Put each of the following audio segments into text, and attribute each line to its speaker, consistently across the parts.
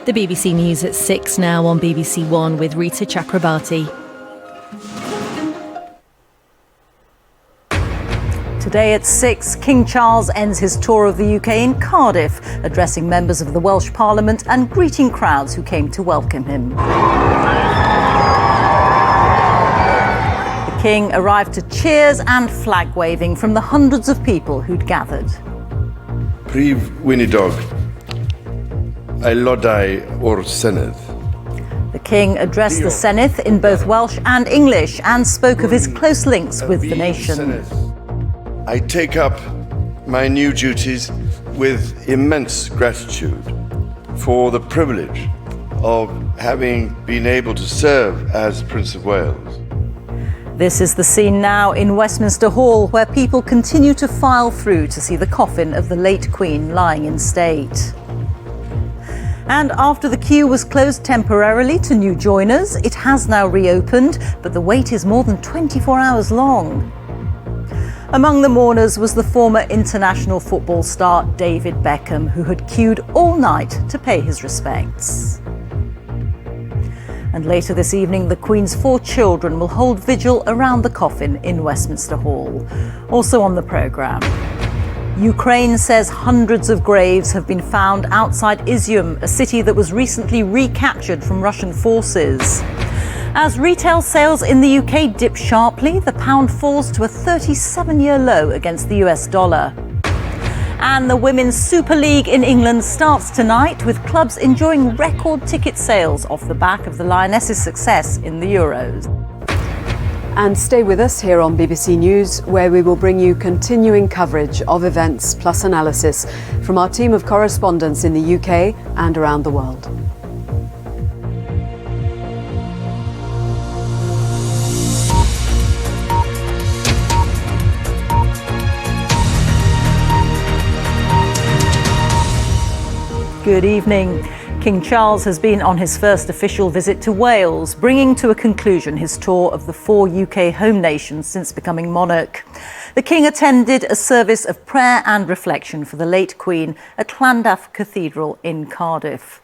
Speaker 1: The BBC News at 6 now on BBC One with Reeta Chakrabarti.
Speaker 2: Today at 6, King Charles ends his tour of the UK in Cardiff, addressing members of the Welsh Parliament and greeting crowds who came to welcome him. The King arrived to cheers and flag waving from the hundreds of people who'd gathered.
Speaker 3: Prif Weinidog, aelodau o'r Senedd.
Speaker 2: The King addressed the Senedd in both Welsh and English and spoke of his close links with the nation.
Speaker 3: I take up my new duties with immense gratitude for the privilege of having been able to serve as Prince of Wales.
Speaker 2: This is the scene now in Westminster Hall, where people continue to file through to see the coffin of the late Queen lying in state. And after the queue was closed temporarily to new joiners, it has now reopened, but the wait is more than 24 hours long. Among the mourners was the former international football star David Beckham, who had queued all night to pay his respects. And later this evening, the Queen's 4 children will hold vigil around the coffin in Westminster Hall. Also on the programme, Ukraine says hundreds of graves have been found outside Izium, a city that was recently recaptured from Russian forces. As retail sales in the UK dip sharply, the pound falls to a 37-year low against the US dollar. And the Women's Super League in England starts tonight, with clubs enjoying record ticket sales off the back of the Lionesses' success in the Euros.
Speaker 4: And stay with us here on BBC News, where we will bring you continuing coverage of events plus analysis from our team of correspondents in the UK and around the world.
Speaker 2: Good evening. King Charles has been on his first official visit to Wales, bringing to a conclusion his tour of the 4 UK home nations since becoming monarch. The King attended a service of prayer and reflection for the late Queen at Llandaff Cathedral in Cardiff.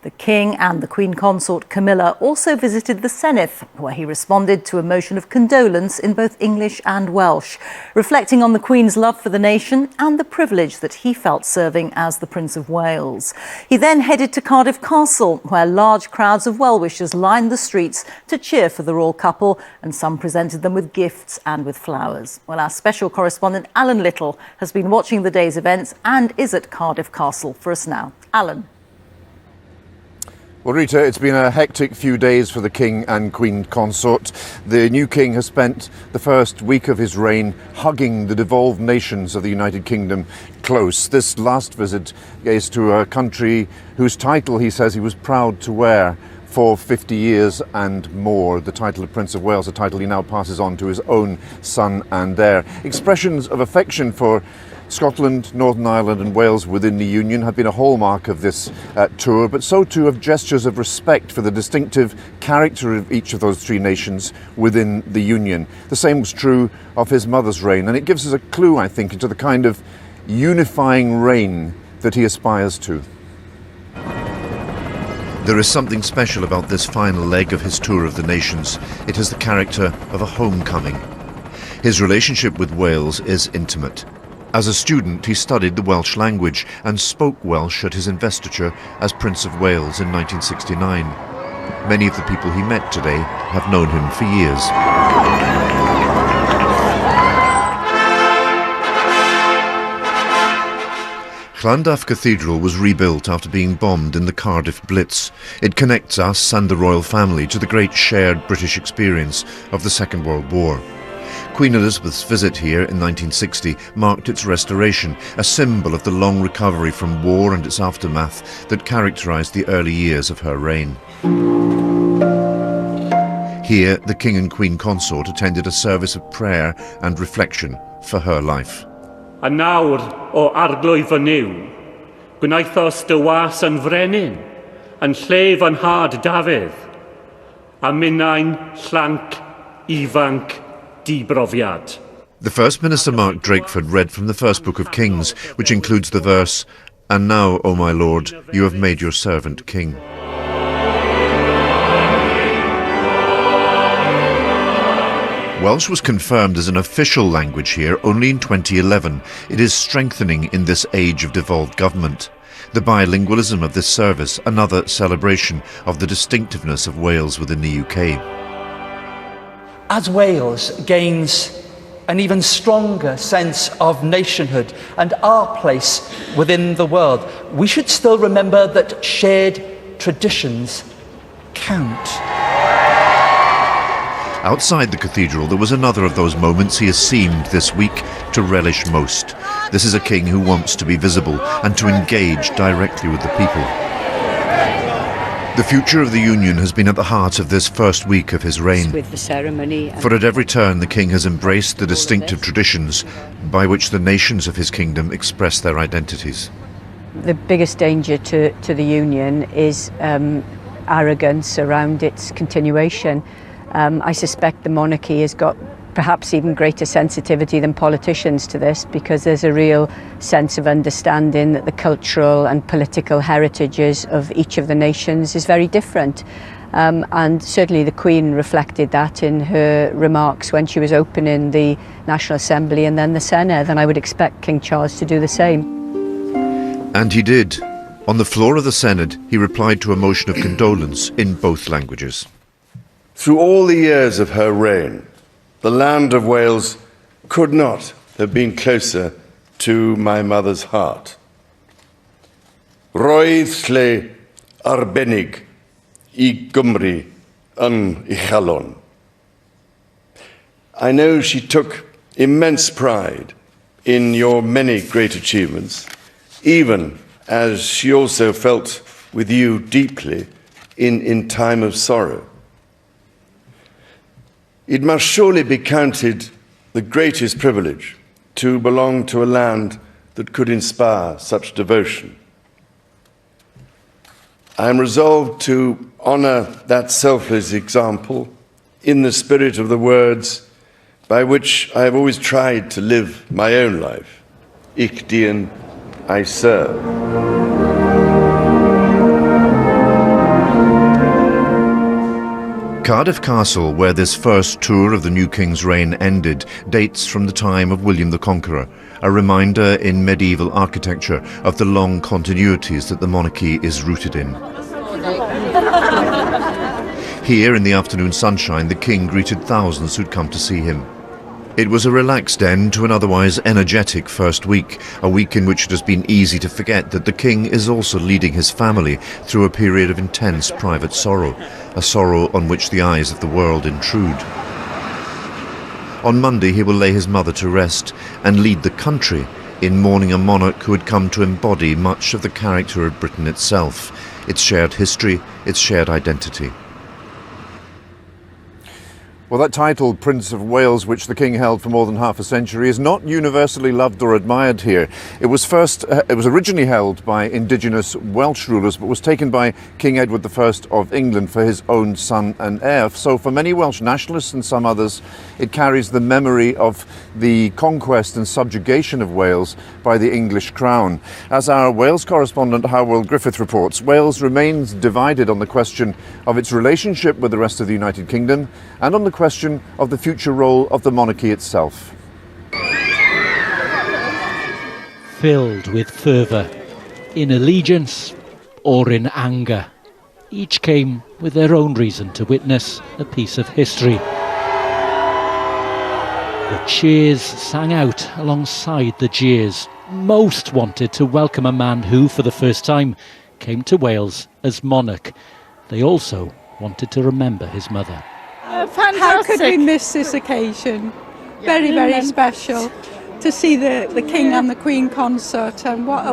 Speaker 2: The King and the Queen Consort Camilla also visited the Senedd, where he responded to a motion of condolence in both English and Welsh, reflecting on the Queen's love for the nation and the privilege that he felt serving as the Prince of Wales. He then headed to Cardiff Castle, where large crowds of well-wishers lined the streets to cheer for the royal couple, and some presented them with gifts and with flowers. Well, our special correspondent Alan Little has been watching the day's events and is at Cardiff Castle for us now. Alan.
Speaker 5: Well, Rita, it's been a hectic few days for the King and Queen Consort. The new King has spent the first week of his reign hugging the devolved nations of the United Kingdom close. This last visit is to a country whose title he says he was proud to wear for 50 years and more. The title of Prince of Wales, a title he now passes on to his own son and heir. Expressions of affection for Scotland, Northern Ireland and Wales within the Union have been a hallmark of this tour, but so too have gestures of respect for the distinctive character of each of those 3 nations within the Union. The same was true of his mother's reign, and it gives us a clue, I think, into the kind of unifying reign that he aspires to.
Speaker 6: There is something special about this final leg of his tour of the nations. It has the character of a homecoming. His relationship with Wales is intimate. As a student, he studied the Welsh language and spoke Welsh at his investiture as Prince of Wales in 1969. Many of the people he met today have known him for years. Llandaff Cathedral was rebuilt after being bombed in the Cardiff Blitz. It connects us and the royal family to the great shared British experience of the Second World War. Queen Elizabeth's visit here in 1960 marked its restoration, a symbol of the long recovery from war and its aftermath that characterised the early years of her reign. Here, the King and Queen Consort attended a service of prayer and reflection for her life.
Speaker 7: A nawr o arglwydd fy niw, gwnaethos dy was yn frenin, yn llef yn had Dafydd, a minnau'n llanc, ifanc, dibrofiad.
Speaker 6: The First Minister Mark Drakeford read from the first book of Kings, which includes the verse, And now, O my Lord, you have made your servant king. Welsh was confirmed as an official language here only in 2011. It is strengthening in this age of devolved government. The bilingualism of this service, another celebration of the distinctiveness of Wales within the UK.
Speaker 8: As Wales gains an even stronger sense of nationhood and our place within the world, we should still remember that shared traditions count.
Speaker 6: Outside the cathedral, there was another of those moments he has seemed this week to relish most. This is a king who wants to be visible and to engage directly with the people. The future of the Union has been at the heart of this first week of his reign.
Speaker 9: With the ceremony.
Speaker 6: For at every turn, the king has embraced the distinctive traditions by which the nations of his kingdom express their identities.
Speaker 9: The biggest danger to the Union is arrogance around its continuation. I suspect the monarchy has got perhaps even greater sensitivity than politicians to this, because there's a real sense of understanding that the cultural and political heritages of each of the nations is very different. And certainly the Queen reflected that in her remarks when she was opening the National Assembly and then the Senedd, and I would expect King Charles to do the same.
Speaker 6: And he did. On the floor of the Senedd, he replied to a motion of condolence in both languages.
Speaker 3: Through all the years of her reign, the land of Wales could not have been closer to my mother's heart. Roedd lle arbennig I Gymru yn uchelon. I know she took immense pride in your many great achievements, even as she also felt with you deeply in time of sorrow. It must surely be counted the greatest privilege to belong to a land that could inspire such devotion. I am resolved to honour that selfless example in the spirit of the words by which I have always tried to live my own life. Ich dien, I serve.
Speaker 6: Cardiff Castle, where this first tour of the new king's reign ended, dates from the time of William the Conqueror, a reminder in medieval architecture of the long continuities that the monarchy is rooted in. Here, in the afternoon sunshine, the king greeted thousands who'd come to see him. It was a relaxed end to an otherwise energetic first week, a week in which it has been easy to forget that the king is also leading his family through a period of intense private sorrow, a sorrow on which the eyes of the world intrude. On Monday he will lay his mother to rest and lead the country in mourning a monarch who had come to embody much of the character of Britain itself, its shared history, its shared identity.
Speaker 5: Well, that title, Prince of Wales, which the King held for more than half a century, is not universally loved or admired here. It was originally held by indigenous Welsh rulers, but was taken by King Edward I of England for his own son and heir. So for many Welsh nationalists and some others, it carries the memory of the conquest and subjugation of Wales by the English crown. As our Wales correspondent Hywel Griffith reports, Wales remains divided on the question of its relationship with the rest of the United Kingdom and on the question of the future role of the monarchy itself.
Speaker 10: Filled with fervour, in allegiance or in anger, each came with their own reason to witness a piece of history. The cheers sang out alongside the jeers. Most wanted to welcome a man who, for the first time, came to Wales as monarch. They also wanted to remember his mother.
Speaker 11: Fantastic. How could we miss this occasion? Very, very special to see the King and the Queen concert, and what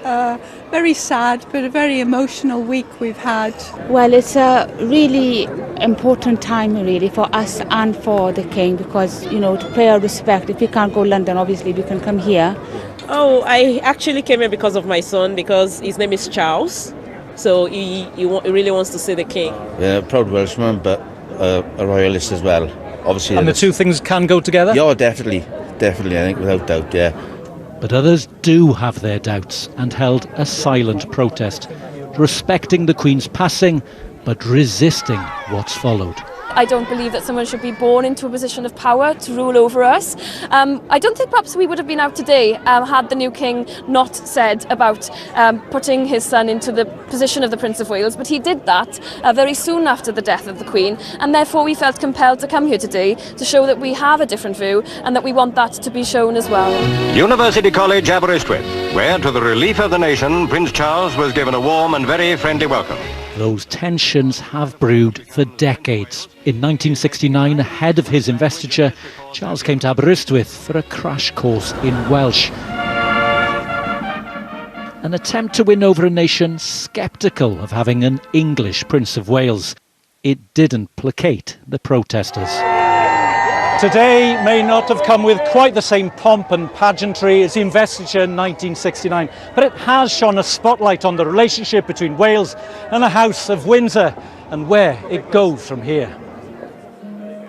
Speaker 11: a very sad but a very emotional week we've had.
Speaker 12: Well, it's a really important time really for us and for the King, because, you know, to pay our respect. If we can't go to London, obviously we can come here.
Speaker 13: Oh, I actually came here because of my son, because his name is Charles, so he really wants to see the King.
Speaker 14: Yeah, proud Welshman, but a royalist as well, obviously.
Speaker 15: And the two things can go together?
Speaker 14: Yeah, definitely, I think, without doubt, yeah.
Speaker 10: But others do have their doubts and held a silent protest, respecting the Queen's passing, but resisting what's followed.
Speaker 15: I don't believe that someone should be born into a position of power to rule over us. I don't think perhaps we would have been out today had the new king not said about putting his son into the position of the Prince of Wales, but he did that very soon after the death of the Queen, and therefore we felt compelled to come here today to show that we have a different view and that we want that to be shown as well.
Speaker 16: University College, Aberystwyth, where to the relief of the nation, Prince Charles was given a warm and very friendly welcome.
Speaker 10: Those tensions have brewed for decades. In 1969, ahead of his investiture, Charles came to Aberystwyth for a crash course in Welsh. An attempt to win over a nation sceptical of having an English Prince of Wales. It didn't placate the protesters.
Speaker 17: Today may not have come with quite the same pomp and pageantry as the investiture in 1969, but it has shone a spotlight on the relationship between Wales and the House of Windsor and where it goes from here.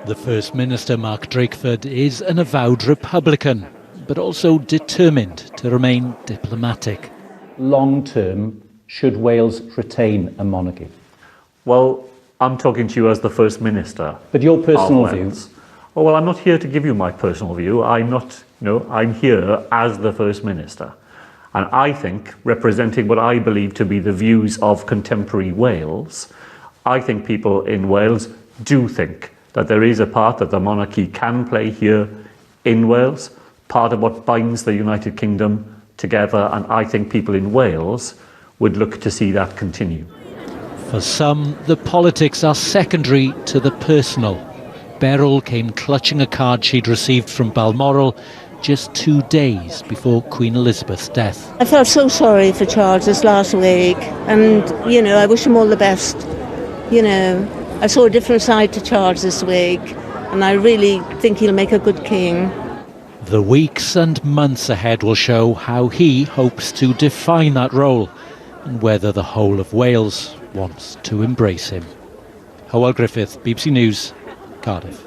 Speaker 10: The First Minister, Mark Drakeford, is an avowed Republican, but also determined to remain diplomatic.
Speaker 18: Long term, should Wales retain a monarchy?
Speaker 19: Well, I'm talking to you as the First Minister.
Speaker 18: But your personal view?
Speaker 19: Oh, well, I'm not here to give you my personal view. I'm here as the First Minister. And I think, representing what I believe to be the views of contemporary Wales, I think people in Wales do think that there is a part that the monarchy can play here in Wales, part of what binds the United Kingdom together, and I think people in Wales would look to see that continue.
Speaker 10: For some, the politics are secondary to the personal. Beryl came clutching a card she'd received from Balmoral just 2 days before Queen Elizabeth's death.
Speaker 20: I felt so sorry for Charles this last week, and, I wish him all the best. I saw a different side to Charles this week, and I really think he'll make a good king.
Speaker 10: The weeks and months ahead will show how he hopes to define that role and whether the whole of Wales wants to embrace him. Hywel Griffith, BBC News, Cardiff.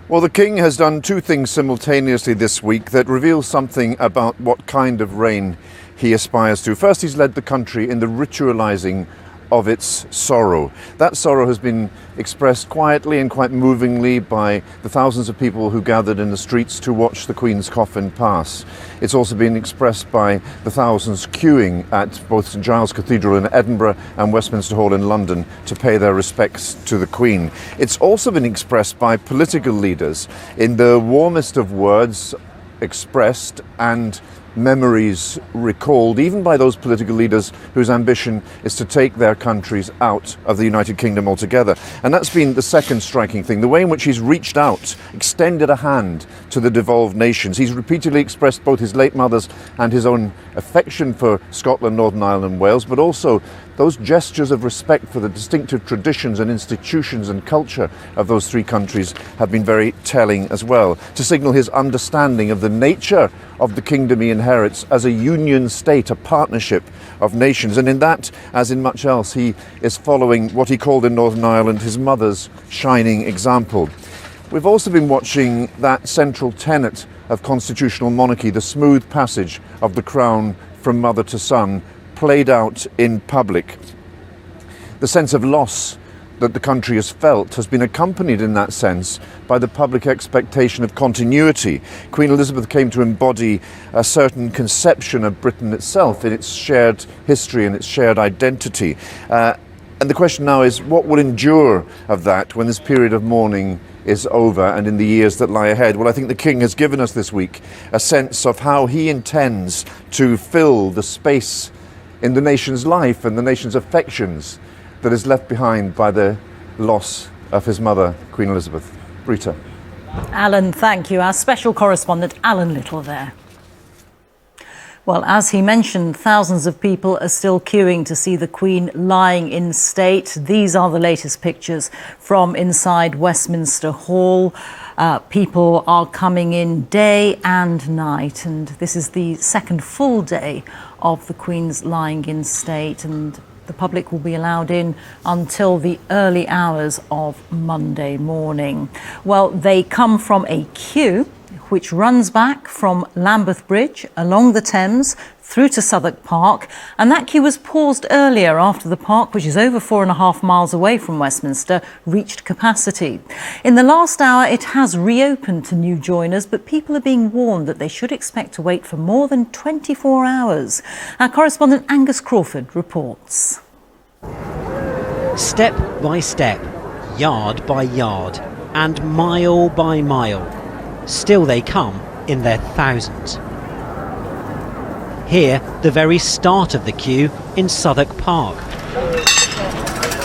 Speaker 5: Well, the King has done two things simultaneously this week that reveal something about what kind of reign he aspires to. First, he's led the country in the ritualising of its sorrow. That sorrow has been expressed quietly and quite movingly by the thousands of people who gathered in the streets to watch the Queen's coffin pass. It's also been expressed by the thousands queuing at both St Giles Cathedral in Edinburgh and Westminster Hall in London to pay their respects to the Queen. It's also been expressed by political leaders in the warmest of words expressed and memories recalled, even by those political leaders whose ambition is to take their countries out of the United Kingdom altogether. And that's been the second striking thing, the way in which he's reached out, extended a hand to the devolved nations. He's repeatedly expressed both his late mother's and his own affection for Scotland, Northern Ireland and Wales, but also those gestures of respect for the distinctive traditions and institutions and culture of those three countries have been very telling as well, to signal his understanding of the nature of the kingdom he inherits as a union state, a partnership of nations. And in that, as in much else, he is following what he called in Northern Ireland his mother's shining example. We've also been watching that central tenet of constitutional monarchy, the smooth passage of the crown from mother to son, played out in public. The sense of loss that the country has felt has been accompanied in that sense by the public expectation of continuity. Queen Elizabeth came to embody a certain conception of Britain itself in its shared history and its shared identity. And the question now is, what will endure of that when this period of mourning is over and in the years that lie ahead? Well, I think the King has given us this week a sense of how he intends to fill the space in the nation's life and the nation's affections that is left behind by the loss of his mother, Queen Elizabeth. Rita.
Speaker 2: Alan, thank you. Our special correspondent, Alan Little there. Well, as he mentioned, thousands of people are still queuing to see the Queen lying in state. These are the latest pictures from inside Westminster Hall. People are coming in day and night, and this is the second full day of the Queen's lying in state, and the public will be allowed in until the early hours of Monday morning. Well, they come from a queue Park, which runs back from Lambeth Bridge along the Thames through to Southwark Park, and that queue was paused earlier after the park, which is over 4.5 miles away from Westminster, reached capacity. In the last hour, it has reopened to new joiners, but people are being warned that they should expect to wait for more than 24 hours. Our correspondent Angus Crawford reports.
Speaker 21: Step by step, yard by yard, and mile by mile, still they come in their thousands. Here, the very start of the queue in Southwark Park.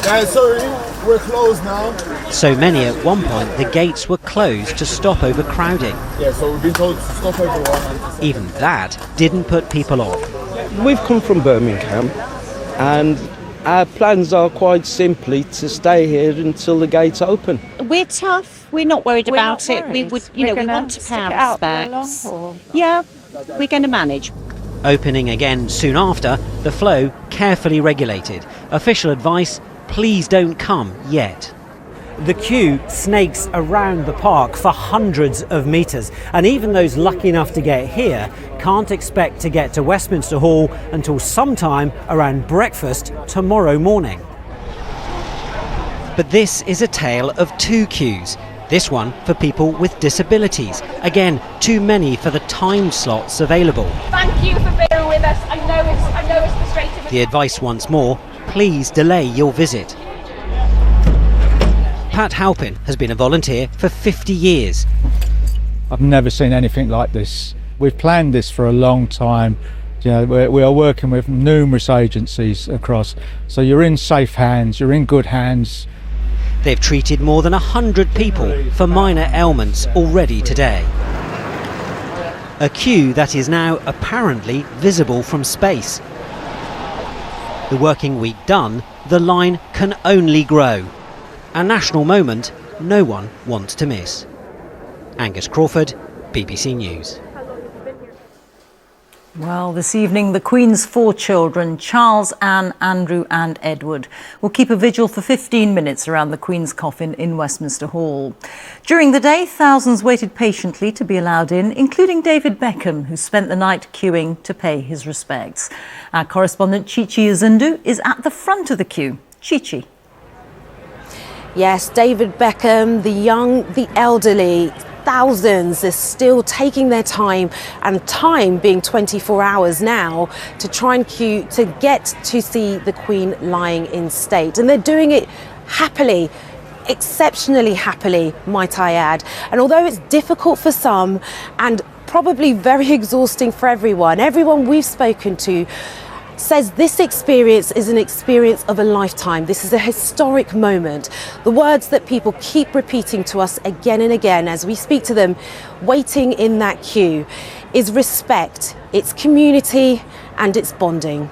Speaker 22: Guys, sorry, we're closed now.
Speaker 21: So many at one point the gates were closed to stop overcrowding.
Speaker 22: Yeah, so we've been told to stop everyone.
Speaker 21: Even that didn't put people off.
Speaker 23: We've come from Birmingham and our plans are quite simply to stay here until the gates open.
Speaker 24: We're tough. We're not worried about it. We would, we want to pay our respects. Yeah, we're going to manage.
Speaker 21: Opening again soon after, the flow carefully regulated. Official advice, please don't come yet. The queue snakes around the park for hundreds of metres, and even those lucky enough to get here can't expect to get to Westminster Hall until sometime around breakfast tomorrow morning. But this is a tale of two queues. This one for people with disabilities. Again, too many for the time slots available.
Speaker 15: Thank you for bearing with us. I know it's frustrating.
Speaker 21: The advice once more, please delay your visit. Pat Halpin has been a volunteer for 50 years.
Speaker 25: I've never seen anything like this. We've planned this for a long time. You know, we are working with numerous agencies across, so you're in safe hands, you're in good hands.
Speaker 21: They've treated more than 100 people for minor ailments already today. A queue that is now apparently visible from space. The working week done, the line can only grow. A national moment no one wants to miss. Angus Crawford, BBC News.
Speaker 2: Well, this evening, the Queen's 4 children, Charles, Anne, Andrew and Edward, will keep a vigil for 15 minutes around the Queen's coffin in Westminster Hall. During the day, thousands waited patiently to be allowed in, including David Beckham, who spent the night queuing to pay his respects. Our correspondent Chichi Uzundu is at the front of the queue. Chichi.
Speaker 26: Yes, David Beckham, the young, the elderly, thousands are still taking their time, and time being 24 hours now, to try and queue to get to see the Queen lying in state. And they're doing it happily, exceptionally happily, might I add. And although it's difficult for some and probably very exhausting for everyone we've spoken to says this experience is an experience of a lifetime. This is a historic moment. The words that people keep repeating to us again and again as we speak to them waiting in that queue is respect, it's community and it's bonding.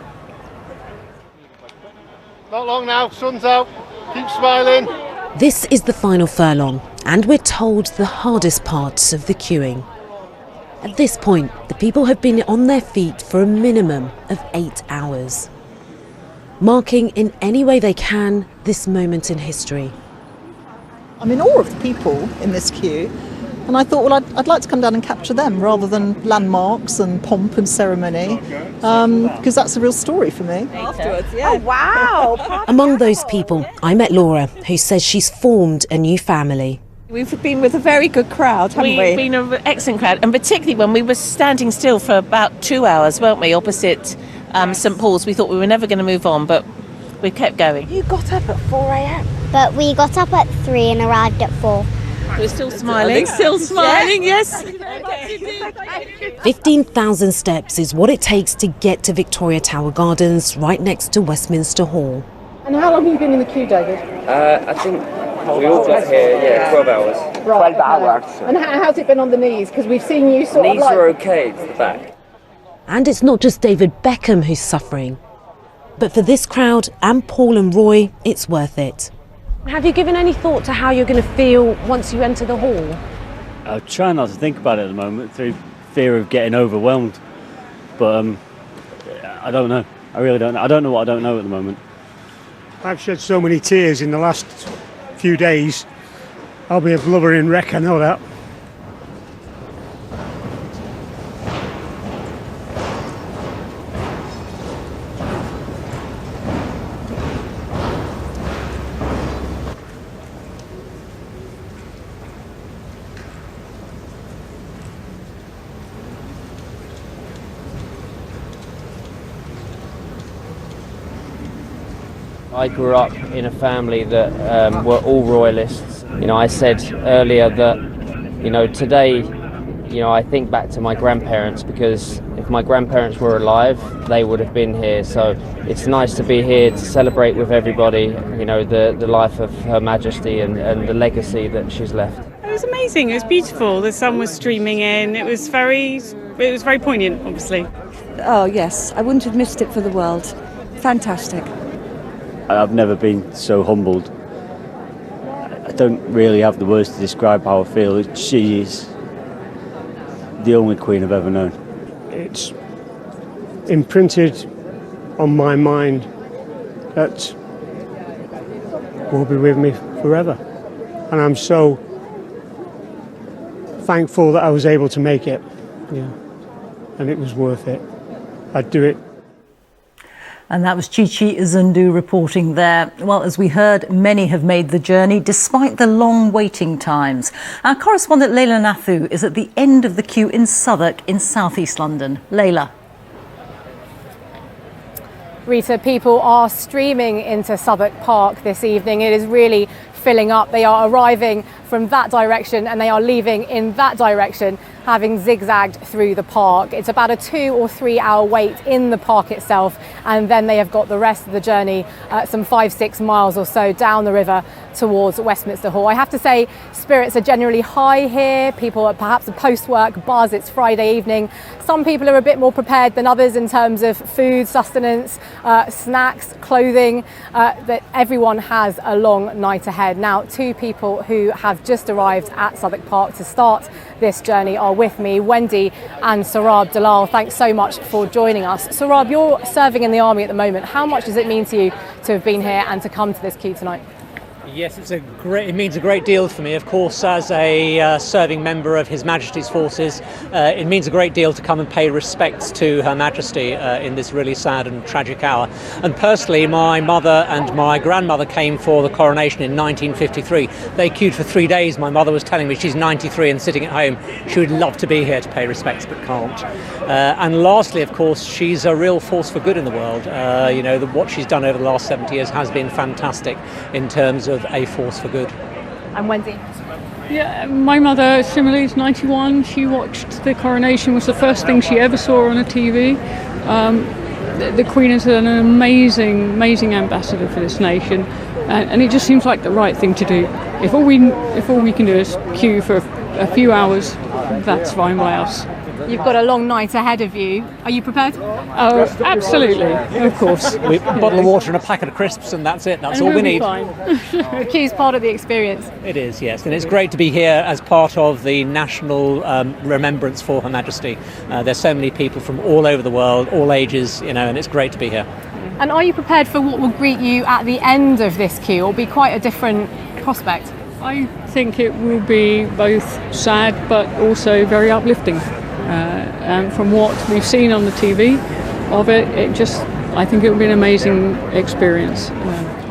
Speaker 22: Not long now, sun's out, keep smiling.
Speaker 26: This is the final furlong and we're told the hardest parts of the queuing. At this point, the people have been on their feet for a minimum of 8 hours, marking in any way they can this moment in history.
Speaker 27: I'm in awe of the people in this queue, and I thought, well, I'd like to come down and capture them rather than landmarks and pomp and ceremony, because that's a real story for me.
Speaker 26: Afterwards, yeah. Oh, wow! Among those people, I met Laura, who says she's formed a new family.
Speaker 28: We've been with a very good crowd, haven't we?
Speaker 29: We've been an excellent crowd, and particularly when we were standing still for about 2 hours, weren't we, opposite St Paul's. We thought we were never going to move on, but we kept going.
Speaker 26: You got up at 4 a.m.
Speaker 30: But we got up at 3 and arrived at 4.
Speaker 29: We're still smiling, yes.
Speaker 26: 15,000 steps is what it takes to get to Victoria Tower Gardens, right next to Westminster Hall.
Speaker 27: And how long have you been in the queue, David?
Speaker 31: I think we all got here, 12 hours.
Speaker 27: Right, 12 hours. And how's it been on the knees? Because we've seen you sort of
Speaker 31: knees are okay, it's the back.
Speaker 26: And it's not just David Beckham who's suffering. But for this crowd and Paul and Roy, it's worth it. Have you given any thought to how you're going to feel once you enter the hall?
Speaker 32: I try not to think about it at the moment through fear of getting overwhelmed. But I don't know. I really don't know. I don't know what I don't know at the moment.
Speaker 33: I've shed so many tears in the last few days. I'll be a blubbering wreck, I know that.
Speaker 31: I grew up in a family that were all royalists. You know, I said earlier that, you know, today, you know, I think back to my grandparents, because if my grandparents were alive, they would have been here. So it's nice to be here to celebrate with everybody, you know, the life of Her Majesty and the legacy that she's left.
Speaker 1: It was amazing. It was beautiful. The sun was streaming in. It was very poignant, obviously.
Speaker 3: Oh yes, I wouldn't have missed it for the world. Fantastic.
Speaker 32: I've never been so humbled. I don't really have the words to describe how I feel. She is the only queen I've ever known.
Speaker 33: It's imprinted on my mind that will be with me forever. And I'm so thankful that I was able to make it. Yeah. And it was worth it. I'd do it.
Speaker 2: And that was Chichi Zundu reporting there. Well, as we heard, many have made the journey despite the long waiting times. Our correspondent Leila Nathu is at the end of the queue in Southwark in southeast London. Leila.
Speaker 4: Rita, people are streaming into Southwark Park this evening. It is really filling up. They are arriving from that direction and they are leaving in that direction, having zigzagged through the park. It's about a 2 or 3 hour wait in the park itself, and then they have got the rest of the journey, some 5-6 miles or so down the river towards Westminster Hall. I have to say, spirits are generally high here. People are perhaps a post-work buzz. It's Friday evening. Some people are a bit more prepared than others in terms of food, sustenance, snacks, clothing, that everyone has a long night ahead. Now, 2 people who have just arrived at Southwark Park to start this journey are with me, Wendy and Sarab Dalal. Thanks so much for joining us. Sarab, you're serving in the army at the moment. How much does it mean to you to have been here and to come to this queue tonight?
Speaker 6: Yes, it means a great deal for me. Of course, as a serving member of His Majesty's forces, it means a great deal to come and pay respects to Her Majesty in this really sad and tragic hour. And personally, my mother and my grandmother came for the coronation in 1953. They queued for 3 days. My mother was telling me she's 93 and sitting at home. She would love to be here to pay respects, but can't. And lastly, of course, she's a real force for good in the world. You know, what she's done over the last 70 years has been fantastic in terms of a force for good.
Speaker 4: And Wendy?
Speaker 7: Yeah, my mother similarly is 91. She watched the coronation, was the first thing she ever saw on a TV. The Queen is an amazing ambassador for this nation, and it just seems like the right thing to do. If all we can do is queue for a few hours, that's fine by us.
Speaker 4: You've got a long night ahead of you. Are you prepared?
Speaker 7: Oh, absolutely, of course.
Speaker 6: A bottle of water and a packet of crisps, and that's it. That's all we need.
Speaker 4: The queue's part of the experience.
Speaker 6: It is, yes, and it's great to be here as part of the national remembrance for Her Majesty. There's so many people from all over the world, all ages, you know, and it's great to be here.
Speaker 4: And are you prepared for what will greet you at the end of this queue? It'll be quite a different prospect.
Speaker 7: I think it will be both sad but also very uplifting. And from what we've seen on the TV of it, I think it will be an amazing experience.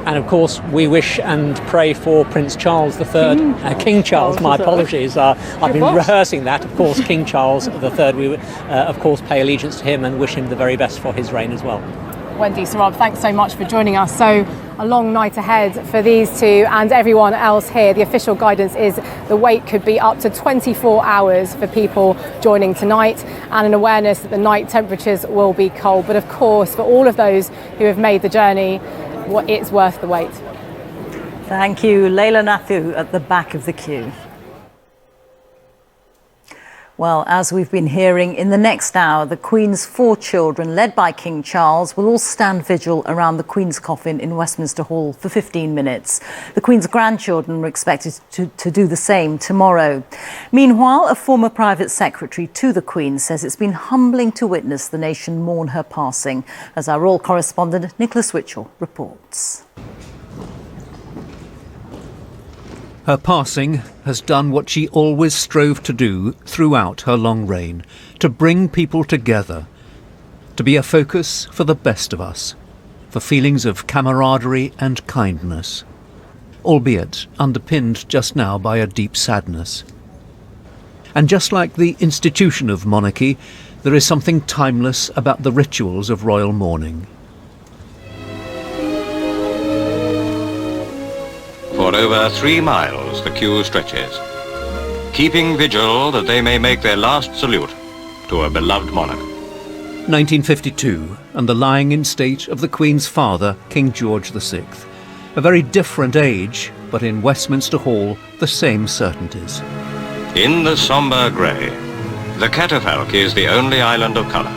Speaker 6: And of course, we wish and pray for Prince Charles III, King Charles, my apologies. I've been rehearsing that. Of course, King Charles III, we of course pay allegiance to him and wish him the very best for his reign as well.
Speaker 4: Wendy, Sarab, thanks so much for joining us. So a long night ahead for these two and everyone else here. The official guidance is the wait could be up to 24 hours for people joining tonight, and an awareness that the night temperatures will be cold. But of course, for all of those who have made the journey, it's worth the wait.
Speaker 2: Thank you, Leila Nathu at the back of the queue. Well, as we've been hearing, in the next hour, the Queen's 4 children, led by King Charles, will all stand vigil around the Queen's coffin in Westminster Hall for 15 minutes. The Queen's grandchildren are expected to do the same tomorrow. Meanwhile, a former private secretary to the Queen says it's been humbling to witness the nation mourn her passing, as our royal correspondent Nicholas Witchell reports.
Speaker 8: Her passing has done what she always strove to do throughout her long reign, to bring people together, to be a focus for the best of us, for feelings of camaraderie and kindness, albeit underpinned just now by a deep sadness. And just like the institution of monarchy, there is something timeless about the rituals of royal mourning.
Speaker 5: For over 3 miles the queue stretches, keeping vigil that they may make their last salute to a beloved monarch.
Speaker 8: 1952, and the lying in state of the Queen's father, King George VI. A very different age, but in Westminster Hall, the same certainties.
Speaker 5: In the sombre grey, the catafalque is the only island of colour.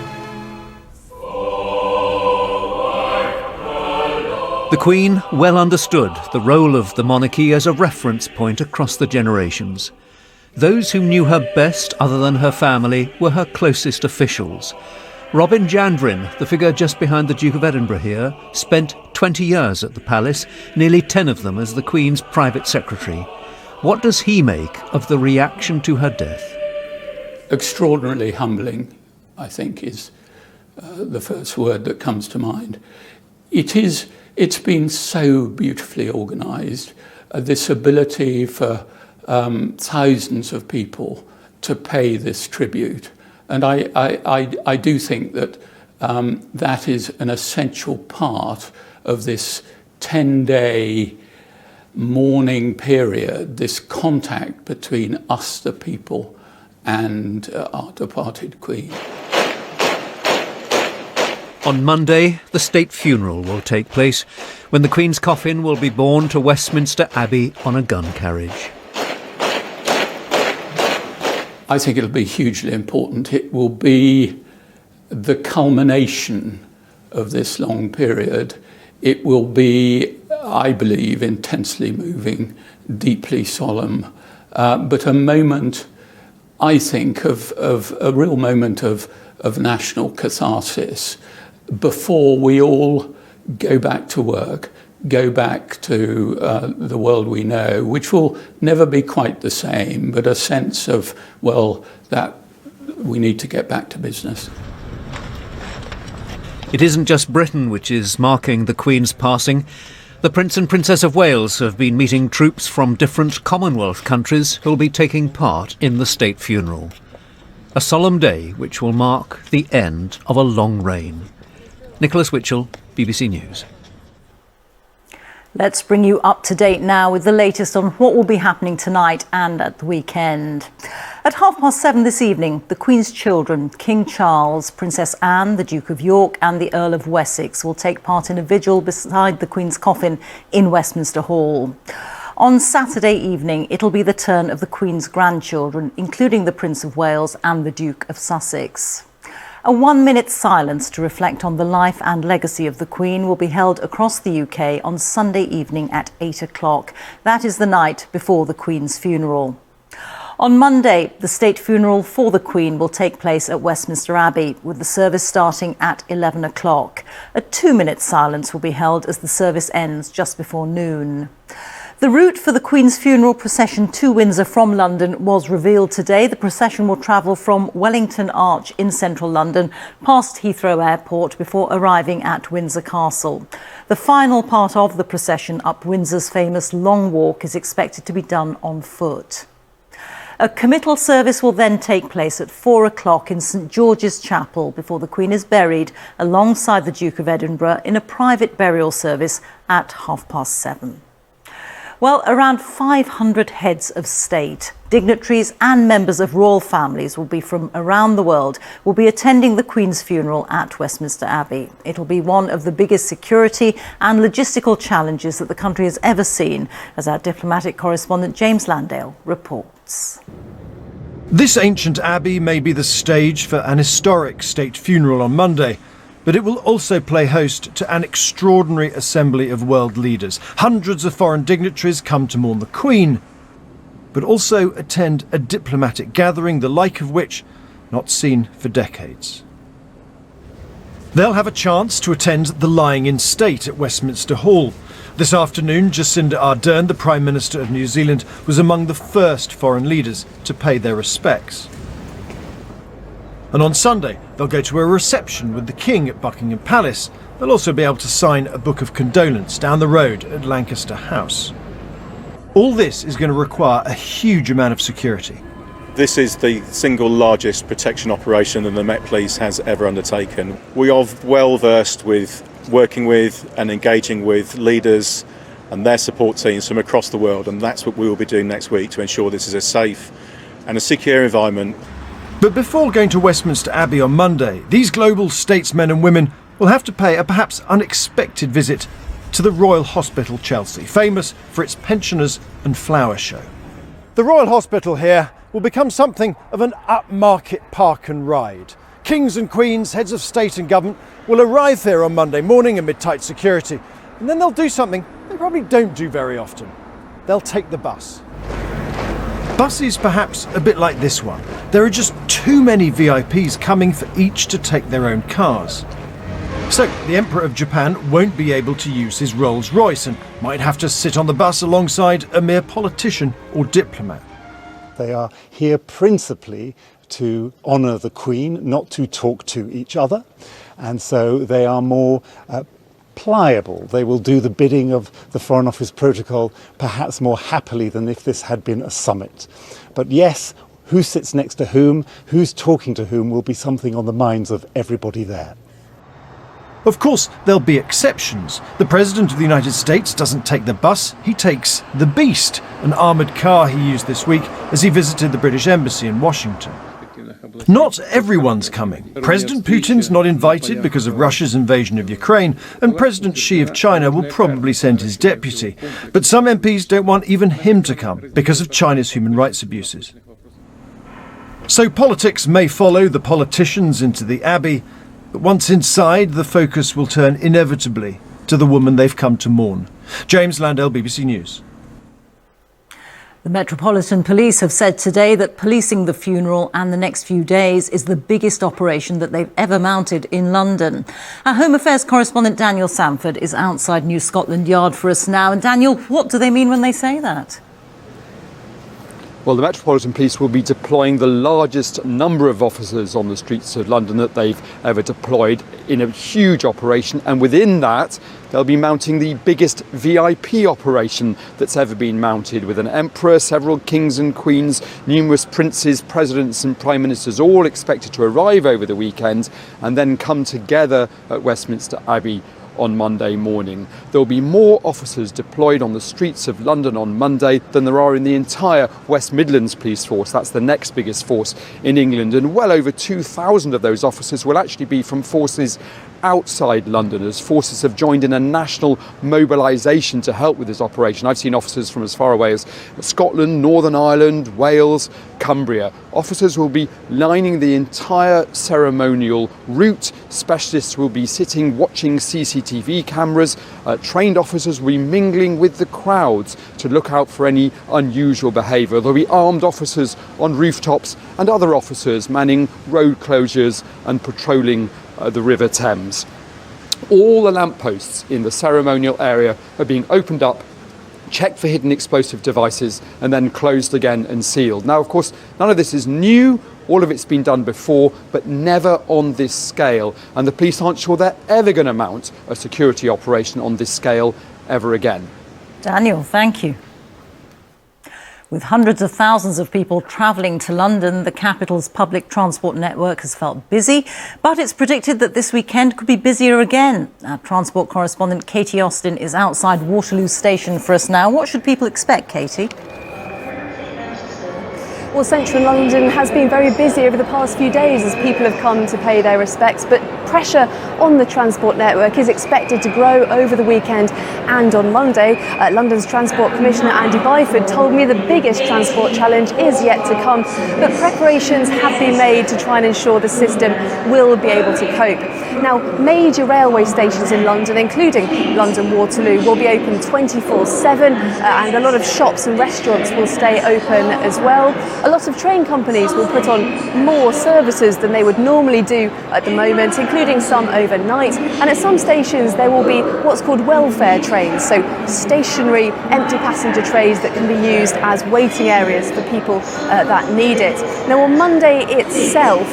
Speaker 8: The Queen well understood the role of the monarchy as a reference point across the generations. Those who knew her best, other than her family, were her closest officials. Robin Jandrin, the figure just behind the Duke of Edinburgh here, spent 20 years at the palace, nearly 10 of them as the Queen's private secretary. What does he make of the reaction to her death?
Speaker 9: Extraordinarily humbling, I think, is the first word that comes to mind. It's been so beautifully organised, this ability for thousands of people to pay this tribute. And I do think that that is an essential part of this 10-day mourning period, this contact between us, the people, and our departed Queen.
Speaker 8: On Monday, the state funeral will take place, when the Queen's coffin will be borne to Westminster Abbey on a gun carriage.
Speaker 9: I think it'll be hugely important. It will be the culmination of this long period. It will be, I believe, intensely moving, deeply solemn, but a moment, I think, of a real moment of national catharsis before we all go back to work, go back to the world we know, which will never be quite the same, but a sense of, well, that we need to get back to business.
Speaker 8: It isn't just Britain which is marking the Queen's passing. The Prince and Princess of Wales have been meeting troops from different Commonwealth countries who will be taking part in the state funeral. A solemn day which will mark the end of a long reign. Nicholas Witchell, BBC News.
Speaker 2: Let's bring you up to date now with the latest on what will be happening tonight and at the weekend. At 7:30 this evening, the Queen's children, King Charles, Princess Anne, the Duke of York and the Earl of Wessex will take part in a vigil beside the Queen's coffin in Westminster Hall. On Saturday evening, it'll be the turn of the Queen's grandchildren, including the Prince of Wales and the Duke of Sussex. A 1-minute silence to reflect on the life and legacy of the Queen will be held across the UK on Sunday evening at 8 o'clock. That is the night before the Queen's funeral. On Monday, the state funeral for the Queen will take place at Westminster Abbey, with the service starting at 11 o'clock. A 2-minute silence will be held as the service ends just before noon. The route for the Queen's funeral procession to Windsor from London was revealed today. The procession will travel from Wellington Arch in central London, past Heathrow Airport, before arriving at Windsor Castle. The final part of the procession up Windsor's famous Long Walk is expected to be done on foot. A committal service will then take place at 4 o'clock in St George's Chapel before the Queen is buried alongside the Duke of Edinburgh in a private burial service at 7:30. Well, around 500 heads of state, dignitaries and members of royal families will be from around the world will be attending the Queen's funeral at Westminster Abbey. It'll be one of the biggest security and logistical challenges that the country has ever seen, as our diplomatic correspondent James Landale reports.
Speaker 10: This ancient abbey may be the stage for an historic state funeral on Monday, but it will also play host to an extraordinary assembly of world leaders. Hundreds of foreign dignitaries come to mourn the Queen, but also attend a diplomatic gathering, the like of which not seen for decades. They'll have a chance to attend the lying in state at Westminster Hall. This afternoon, Jacinda Ardern, the Prime Minister of New Zealand, was among the first foreign leaders to pay their respects. And on Sunday, they'll go to a reception with the King at Buckingham Palace. They'll also be able to sign a book of condolence down the road at Lancaster House. All this is going to require a huge amount of security.
Speaker 11: This is the single largest protection operation that the Met Police has ever undertaken. We are well versed with working with and engaging with leaders and their support teams from across the world, and that's what we will be doing next week to ensure this is a safe and a secure environment.
Speaker 10: But before going to Westminster Abbey on Monday, these global statesmen and women will have to pay a perhaps unexpected visit to the Royal Hospital Chelsea, famous for its pensioners and flower show. The Royal Hospital here will become something of an upmarket park and ride. Kings and queens, heads of state and government will arrive here on Monday morning amid tight security, and then they'll do something they probably don't do very often. They'll take the bus. Buses perhaps a bit like this one. There are just too many VIPs coming for each to take their own cars. So the Emperor of Japan won't be able to use his Rolls-Royce and might have to sit on the bus alongside a mere politician or diplomat.
Speaker 12: They are here principally to honour the Queen, not to talk to each other, and so they are more pliable. They will do the bidding of the Foreign Office protocol perhaps more happily than if this had been a summit. But yes, who sits next to whom, who's talking to whom will be something on the minds of everybody there.
Speaker 10: Of course, there'll be exceptions. The President of the United States doesn't take the bus, he takes the Beast, an armoured car he used this week as he visited the British Embassy in Washington. Not everyone's coming. President Putin's not invited because of Russia's invasion of Ukraine, and President Xi of China will probably send his deputy. But some MPs don't want even him to come because of China's human rights abuses. So politics may follow the politicians into the Abbey, but once inside, the focus will turn inevitably to the woman they've come to mourn. James Landell, BBC News.
Speaker 2: The Metropolitan Police have said today that policing the funeral and the next few days is the biggest operation that they've ever mounted in London. Our Home Affairs correspondent Daniel Sanford is outside New Scotland Yard for us now. And Daniel, what do they mean when they say that?
Speaker 13: Well, the Metropolitan Police will be deploying the largest number of officers on the streets of London that they've ever deployed in a huge operation. And within that, they'll be mounting the biggest VIP operation that's ever been mounted, with an emperor, several kings and queens, numerous princes, presidents and prime ministers all expected to arrive over the weekend and then come together at Westminster Abbey on Monday morning. There will be more officers deployed on the streets of London on Monday than there are in the entire West Midlands Police Force. That's the next biggest force in England, and well over 2,000 of those officers will actually be from forces outside London, as forces have joined in a national mobilisation to help with this operation. I've seen officers from as far away as Scotland, Northern Ireland, Wales, Cumbria. Officers will be lining the entire ceremonial route. Specialists will be sitting watching CCTV cameras. Trained officers will be mingling with the crowds to look out for any unusual behaviour. There'll be armed officers on rooftops and other officers manning road closures and patrolling the River Thames. All the lampposts in the ceremonial area are being opened up, checked for hidden explosive devices, and then closed again and sealed. Now, of course, none of this is new. All of it's been done before, but never on this scale. And the police aren't sure they're ever going to mount a security operation on this scale ever again.
Speaker 2: Daniel, thank you. With hundreds of thousands of people travelling to London, the capital's public transport network has felt busy, but it's predicted that this weekend could be busier again. Our transport correspondent Katie Austin is outside Waterloo Station for us now. What should people expect, Katie?
Speaker 14: Well, central London has been very busy over the past few days as people have come to pay their respects, but pressure on the transport network is expected to grow over the weekend and on Monday. London's Transport Commissioner Andy Byford told me the biggest transport challenge is yet to come, but preparations have been made to try and ensure the system will be able to cope. Now, major railway stations in London, including London Waterloo, will be open 24/7 and a lot of shops and restaurants will stay open as well. A lot of train companies will put on more services than they would normally do at the moment, including some overnight. And at some stations there will be what's called welfare trains, so stationary empty passenger trays that can be used as waiting areas for people that need it. Now, on Monday itself,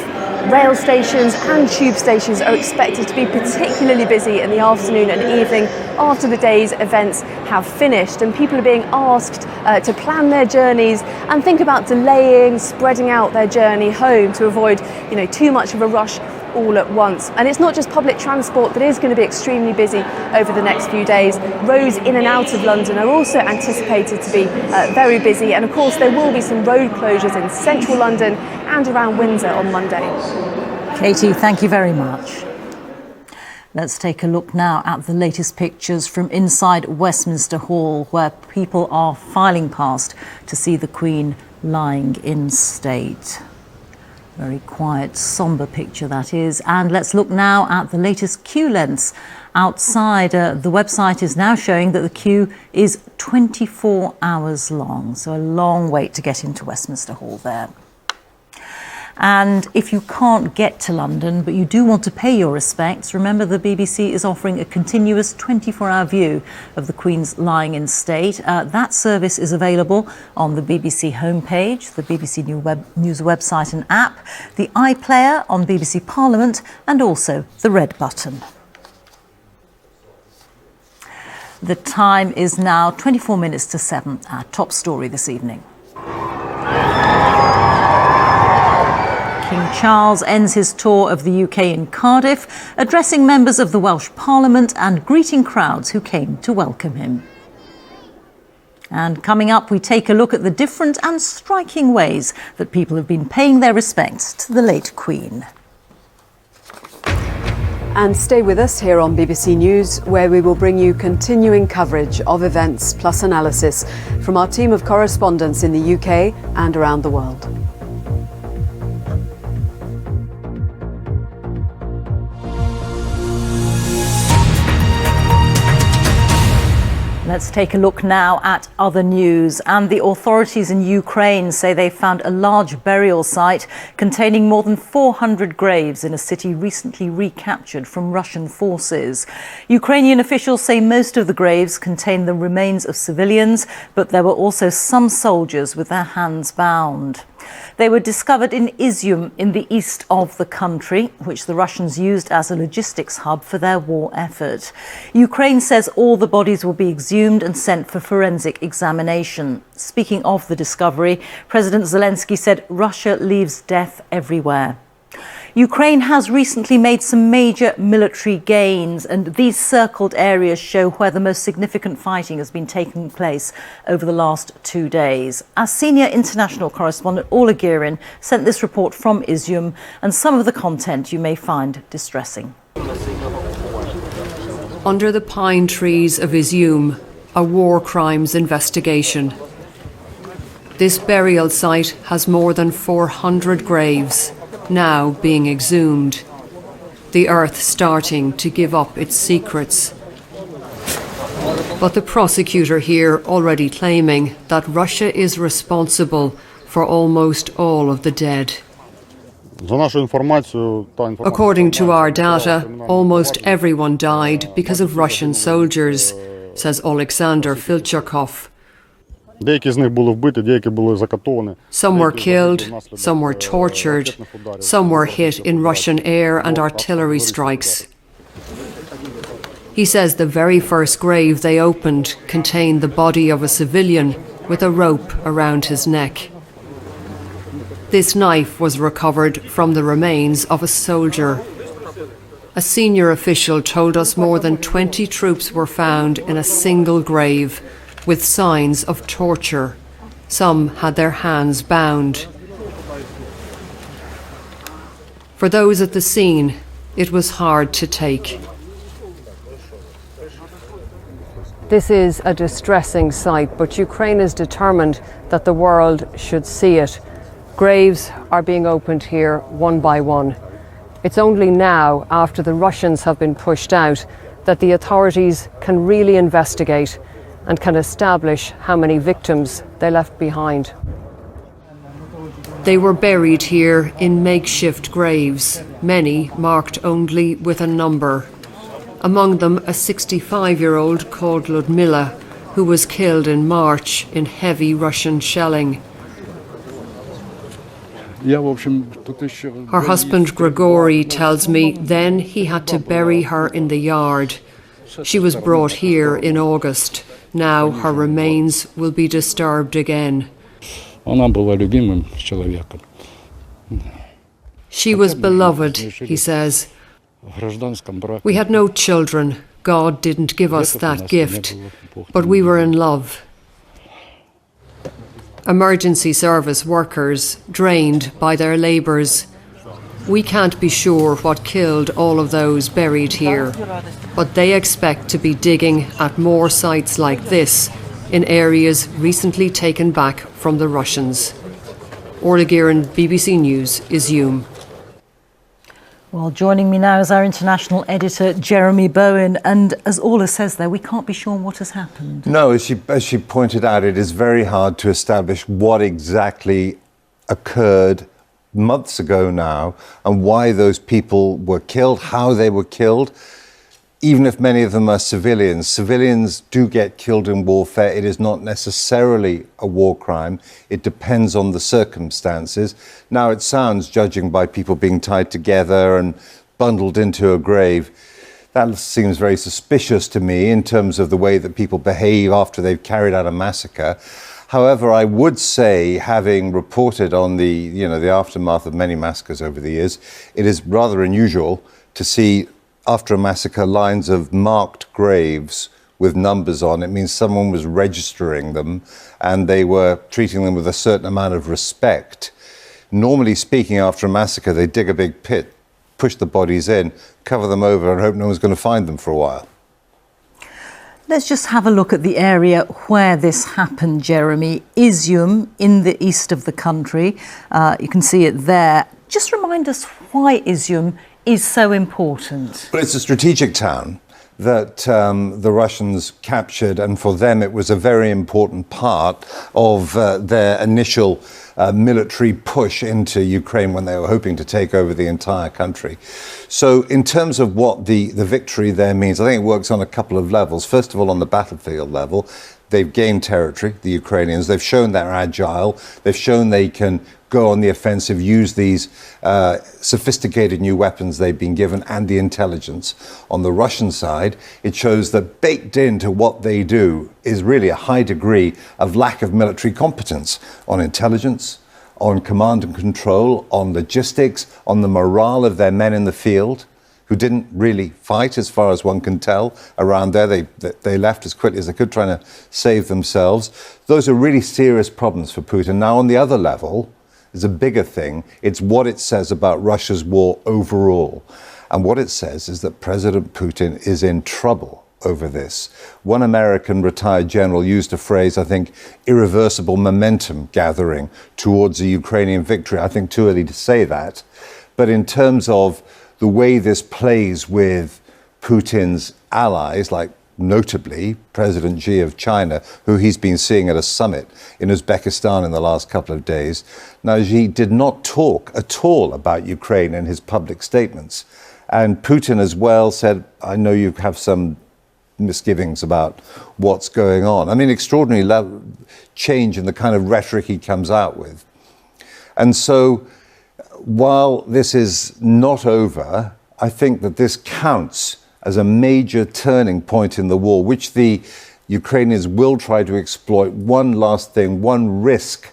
Speaker 14: rail stations and tube stations are expected to be particularly busy in the afternoon and evening after the day's events have finished, and people are being asked to plan their journeys and think about delaying, spreading out their journey home to avoid, too much of a rush all at once. And it's not just public transport that is going to be extremely busy over the next few days. Roads in and out of London are also anticipated to be very busy, and of course there will be some road closures in central London and around Windsor on Monday.
Speaker 2: Katie, thank you very much. Let's take a look now at the latest pictures from inside Westminster Hall, where people are filing past to see the Queen lying in state. Very quiet, sombre picture that is. And let's look now at the latest queue lengths outside. The website is now showing that the queue is 24 hours long, so a long wait to get into Westminster Hall there. And if you can't get to London, but you do want to pay your respects, remember the BBC is offering a continuous 24-hour view of the Queen's lying in state. That service is available on the BBC homepage, the BBC News website and app, the iPlayer on BBC Parliament, and also the red button. The time is now 24 minutes to 7, our top story this evening. King Charles ends his tour of the UK in Cardiff, addressing members of the Welsh Parliament and greeting crowds who came to welcome him. And coming up, we take a look at the different and striking ways that people have been paying their respects to the late Queen.
Speaker 15: And stay with us here on BBC News, where we will bring you continuing coverage of events plus analysis from our team of correspondents in the UK and around the world.
Speaker 2: Let's take a look now at other news. And the authorities in Ukraine say they found a large burial site containing more than 400 graves in a city recently recaptured from Russian forces. Ukrainian officials say most of the graves contain the remains of civilians, but there were also some soldiers with their hands bound. They were discovered in Izium in the east of the country, which the Russians used as a logistics hub for their war effort. Ukraine says all the bodies will be exhumed and sent for forensic examination. Speaking of the discovery, President Zelensky said Russia leaves death everywhere. Ukraine has recently made some major military gains, and these circled areas show where the most significant fighting has been taking place over the last 2 days. Our senior international correspondent Ola Guerin sent this report from Izium, and some of the content you may find distressing.
Speaker 16: Under the pine trees of Izium, a war crimes investigation. This burial site has more than 400 graves, now being exhumed, the earth starting to give up its secrets. But the prosecutor here already claiming that Russia is responsible for almost all of the dead. According to our data, almost everyone died because of Russian soldiers, says Alexander Filchakov. Some were killed, some were tortured, some were hit in Russian air and artillery strikes. He says the very first grave they opened contained the body of a civilian with a rope around his neck. This knife was recovered from the remains of a soldier. A senior official told us more than 20 troops were found in a single grave, with signs of torture. Some had their hands bound. For those at the scene, it was hard to take. This is a distressing sight, but Ukraine is determined that the world should see it. Graves are being opened here one by one. It's only now, after the Russians have been pushed out, that the authorities can really investigate and can establish how many victims they left behind. They were buried here in makeshift graves, many marked only with a number. Among them a 65-year-old called Ludmila, who was killed in March in heavy Russian shelling. Her husband Grigory tells me then he had to bury her in the yard. She was brought here in August. Now her remains will be disturbed again. She was beloved, he says. We had no children. God didn't give us that gift, but we were in love. Emergency service workers drained by their labours. We can't be sure what killed all of those buried here, but they expect to be digging at more sites like this in areas recently taken back from the Russians. Orla Gearan, BBC News, Izium.
Speaker 2: Well, joining me now is our international editor, Jeremy Bowen. And as Orla says there, we can't be sure what has happened.
Speaker 17: No, as she pointed out, it is very hard to establish what exactly occurred months ago now and why those people were killed, how they were killed. Even if many of them are civilians, civilians do get killed in warfare. It is not necessarily a war crime. It depends on the circumstances. Now, it sounds, judging by people being tied together and bundled into a grave, that seems very suspicious to me in terms of the way that people behave after they've carried out a massacre. However, I would say, having reported on the aftermath of many massacres over the years, it is rather unusual to see after a massacre lines of marked graves with numbers on. It means someone was registering them and they were treating them with a certain amount of respect. Normally speaking, after a massacre, they dig a big pit, push the bodies in, cover them over and hope no one's going to find them for a while.
Speaker 2: Let's just have a look at the area where this happened, Jeremy. Izium, in the east of the country. You can see it there. Just remind us why Izium is so important.
Speaker 17: Well, it's a strategic town that the Russians captured, and for them it was a very important part of their initial military push into Ukraine when they were hoping to take over the entire country. So in terms of what the victory there means, I think it works on a couple of levels. First of all, on the battlefield level, they've gained territory, the Ukrainians. They've shown they're agile. They've shown they can go on the offensive, use these sophisticated new weapons they've been given and the intelligence. On the Russian side, it shows that baked into what they do is really a high degree of lack of military competence on intelligence, on command and control, on logistics, on the morale of their men in the field, who didn't really fight, as far as one can tell, around there. They left as quickly as they could, trying to save themselves. Those are really serious problems for Putin. Now, on the other level, is a bigger thing. It's what it says about Russia's war overall. And what it says is that President Putin is in trouble over this. One American retired general used a phrase, I think, irreversible momentum gathering towards a Ukrainian victory. I think too early to say that. But in terms of the way this plays with Putin's allies, like notably President Xi of China, who he's been seeing at a summit in Uzbekistan in the last couple of days. Now, Xi did not talk at all about Ukraine in his public statements. And Putin as well said, I know you have some misgivings about what's going on. I mean, extraordinary change in the kind of rhetoric he comes out with. And so, while this is not over, I think that this counts as a major turning point in the war, which the Ukrainians will try to exploit. One last thing, one risk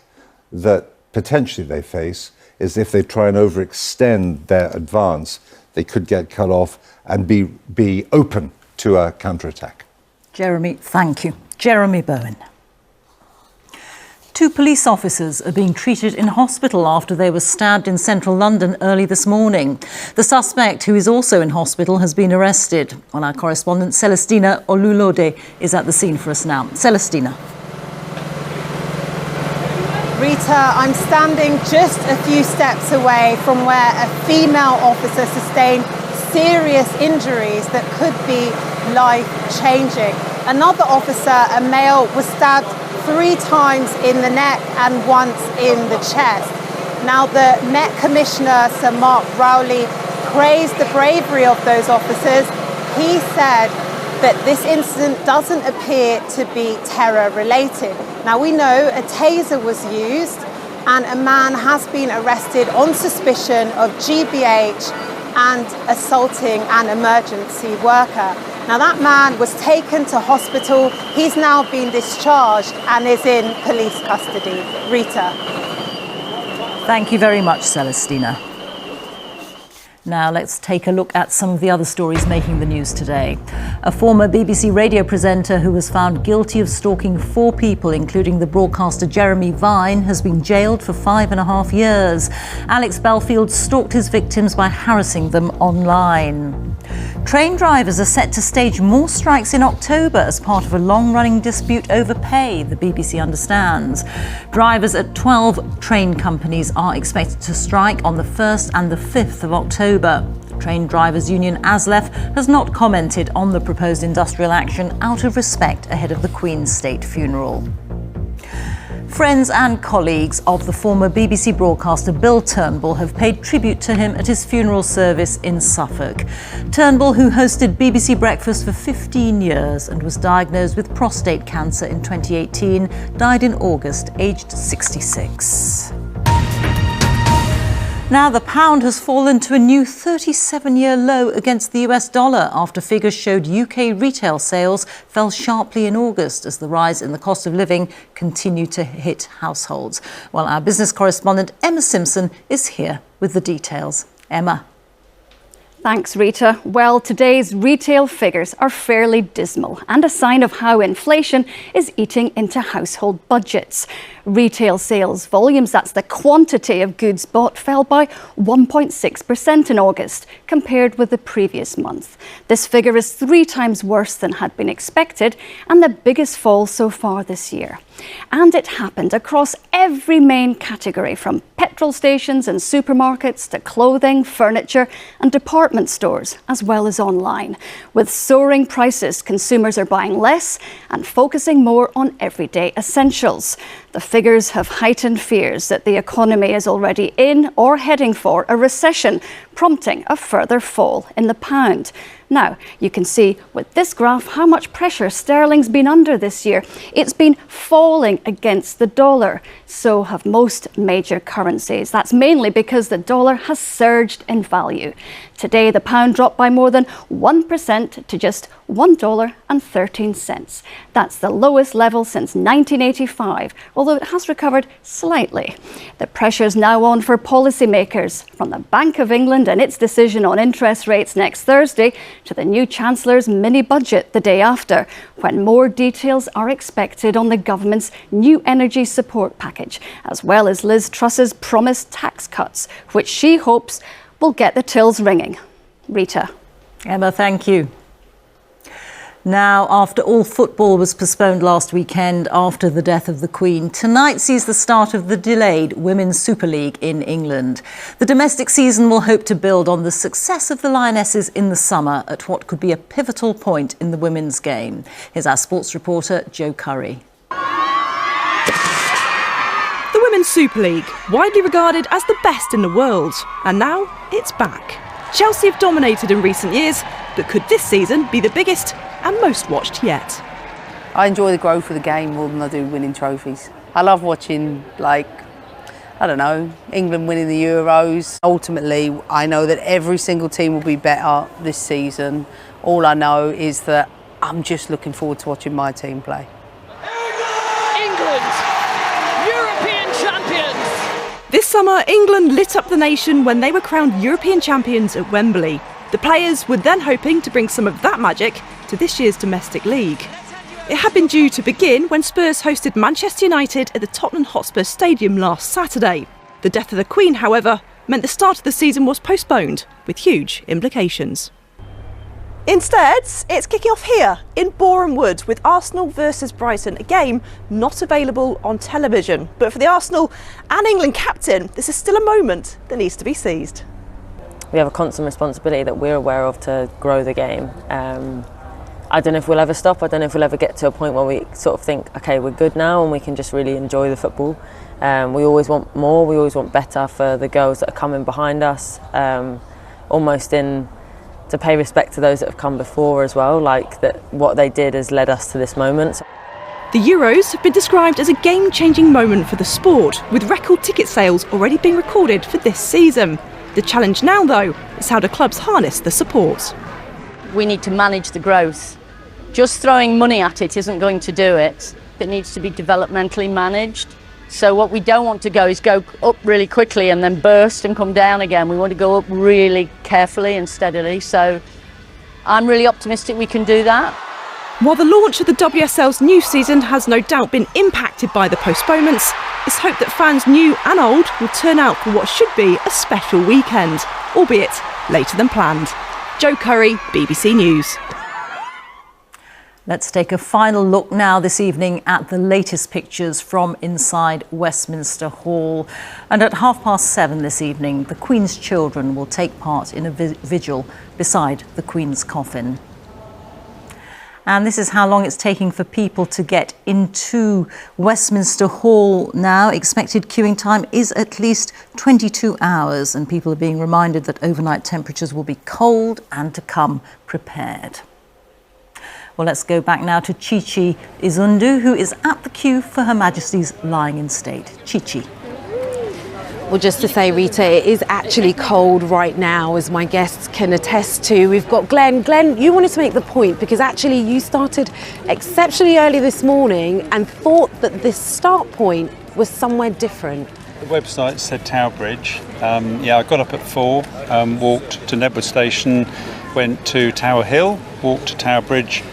Speaker 17: that potentially they face is if they try and overextend their advance, they could get cut off and be open to a counterattack.
Speaker 2: Jeremy, thank you. Jeremy Bowen. 2 police officers are being treated in hospital after they were stabbed in central London early this morning. The suspect, who is also in hospital, has been arrested. Well, our correspondent Celestina Olulode is at the scene for us now. Celestina.
Speaker 18: Rita, I'm standing just a few steps away from where a female officer sustained serious injuries that could be life-changing. Another officer, a male, was stabbed 3 times in the neck and once in the chest. Now, the Met Commissioner, Sir Mark Rowley, praised the bravery of those officers. He said that this incident doesn't appear to be terror-related. Now, we know a taser was used and a man has been arrested on suspicion of GBH and assaulting an emergency worker. Now, that man was taken to hospital. He's now been discharged and is in police custody. Rita.
Speaker 2: Thank you very much, Celestina. Now let's take a look at some of the other stories making the news today. A former BBC radio presenter who was found guilty of stalking 4 people, including the broadcaster Jeremy Vine, has been jailed for 5.5 years. Alex Belfield stalked his victims by harassing them online. Train drivers are set to stage more strikes in October as part of a long-running dispute over pay, the BBC understands. Drivers at 12 train companies are expected to strike on the 1st and the 5th of October. The train drivers' union ASLEF has not commented on the proposed industrial action out of respect ahead of the Queen's state funeral. Friends and colleagues of the former BBC broadcaster Bill Turnbull have paid tribute to him at his funeral service in Suffolk. Turnbull, who hosted BBC Breakfast for 15 years and was diagnosed with prostate cancer in 2018, died in August, aged 66. Now the pound has fallen to a new 37-year low against the US dollar after figures showed UK retail sales fell sharply in August as the rise in the cost of living continued to hit households. Well, our business correspondent Emma Simpson is here with the details. Emma.
Speaker 19: Thanks, Rita. Well, today's retail figures are fairly dismal and a sign of how inflation is eating into household budgets. Retail sales volumes, that's the quantity of goods bought, fell by 1.6% in August compared with the previous month. This figure is 3 times worse than had been expected and the biggest fall so far this year. And it happened across every main category, from petrol stations and supermarkets to clothing, furniture and department stores, as well as online. With soaring prices, consumers are buying less and focusing more on everyday essentials. The figures have heightened fears that the economy is already in or heading for a recession, prompting a further fall in the pound. Now, you can see with this graph how much pressure sterling's been under this year. It's been falling against the dollar. So have most major currencies. That's mainly because the dollar has surged in value. Today, the pound dropped by more than 1% to just $1.13. That's the lowest level since 1985, although it has recovered slightly. The pressure is now on for policymakers, from the Bank of England and its decision on interest rates next Thursday to the new Chancellor's mini-budget the day after, when more details are expected on the government's new energy support package, as well as Liz Truss's promised tax cuts, which she hopes will get the tills ringing. Rita.
Speaker 2: Emma, thank you. Now, after all football was postponed last weekend after the death of the Queen, tonight sees the start of the delayed Women's Super League in England. The domestic season will hope to build on the success of the Lionesses in the summer at what could be a pivotal point in the women's game. Here's our sports reporter, Joe Curry.
Speaker 20: The Women's Super League, widely regarded as the best in the world, and now it's back. Chelsea have dominated in recent years, but could this season be the biggest and most watched yet?
Speaker 21: I enjoy the growth of the game more than I do winning trophies. I love watching, England winning the Euros. Ultimately, I know that every single team will be better this season. All I know is that I'm just looking forward to watching my team play.
Speaker 20: England, European champions! This summer, England lit up the nation when they were crowned European champions at Wembley. The players were then hoping to bring some of that magic to this year's domestic league. It had been due to begin when Spurs hosted Manchester United at the Tottenham Hotspur Stadium last Saturday. The death of the Queen, however, meant the start of the season was postponed, with huge implications. Instead, it's kicking off here in Boreham Wood with Arsenal versus Brighton, a game not available on television. But for the Arsenal and England captain, this is still a moment that needs to be seized.
Speaker 22: We have a constant responsibility that we're aware of to grow the game. I don't know if we'll ever stop. I don't know if we'll ever get to a point where we sort of think, okay, we're good now and we can just really enjoy the football. We always want more, we always want better for the girls that are coming behind us, almost to pay respect to those that have come before as well, like that what they did has led us to this moment.
Speaker 20: The Euros have been described as a game-changing moment for the sport, with record ticket sales already being recorded for this season. The challenge now, though, is how do clubs harness the support?
Speaker 23: We need to manage the growth. Just throwing money at it isn't going to do it. It needs to be developmentally managed. So what we don't want to go is go up really quickly and then burst and come down again. We want to go up really carefully and steadily. So I'm really optimistic we can do that.
Speaker 20: While the launch of the WSL's new season has no doubt been impacted by the postponements, it's hoped that fans new and old will turn out for what should be a special weekend, albeit later than planned. Jo Curry, BBC News.
Speaker 2: Let's take a final look now this evening at the latest pictures from inside Westminster Hall. And at 7:30 this evening, the Queen's children will take part in a vigil beside the Queen's coffin. And this is how long it's taking for people to get into Westminster Hall now. Expected queuing time is at least 22 hours, and people are being reminded that overnight temperatures will be cold and to come prepared. Well, let's go back now to Chichi Izundu, who is at the queue for Her Majesty's lying in state. Chichi.
Speaker 1: Well, just to say, Rita, it is actually cold right now, as my guests can attest to. We've got Glenn. Glenn, you wanted to make the point because actually you started exceptionally early this morning and thought that this start point was somewhere different.
Speaker 3: The website said Tower Bridge. I got up at 4, walked to Nedwood Station, went to Tower Hill, walked to Tower Bridge,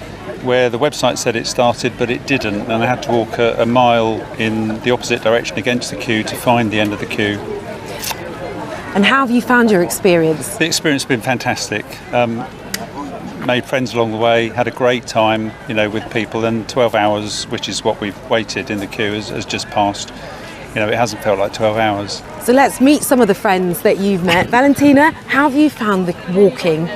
Speaker 3: where the website said it started, but it didn't, and I had to walk a mile in the opposite direction against the queue to find the end of the queue.
Speaker 1: And how have you found your experience?
Speaker 3: The experience has been fantastic. Made friends along the way, had a great time, with people, and 12 hours, which is what we've waited in the queue, has just passed. It hasn't felt like 12 hours.
Speaker 1: So let's meet some of the friends that you've met. Valentina, how have you found the walking?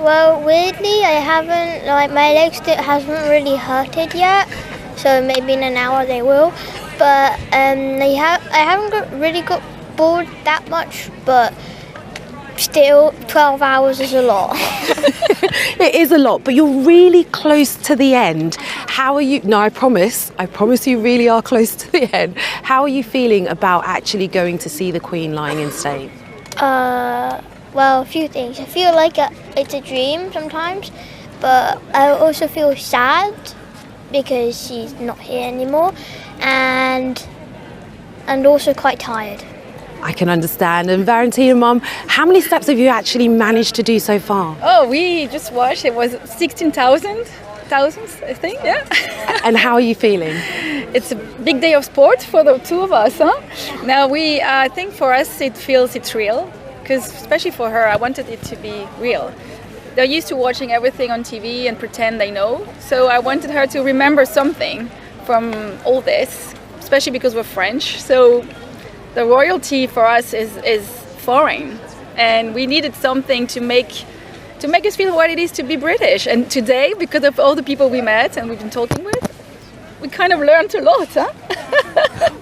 Speaker 7: Well, weirdly, I haven't, my legs hasn't really hurted yet, so maybe in an hour they will. But I haven't really got bored that much, but still 12 hours is a lot.
Speaker 1: It is a lot, but you're really close to the end. How are you? No, I promise you really are close to the end. How are you feeling about actually going to see the Queen lying in state?
Speaker 7: Well, a few things. I feel like it's a dream sometimes, but I also feel sad because she's not here anymore, and also quite tired.
Speaker 1: I can understand. And Valentina, Mum, how many steps have you actually managed to do so far?
Speaker 24: Oh, we just watched. It was 16,000, I think, yeah.
Speaker 1: And how are you feeling?
Speaker 24: It's a big day of sport for the two of us, huh? Now, I think for us it's real. Because especially for her, I wanted it to be real. They're used to watching everything on TV and pretend they know. So I wanted her to remember something from all this, especially because we're French. So the royalty for us is foreign, and we needed something to make us feel what it is to be British. And today, because of all the people we met and we've been talking with, we kind of learned a lot, huh?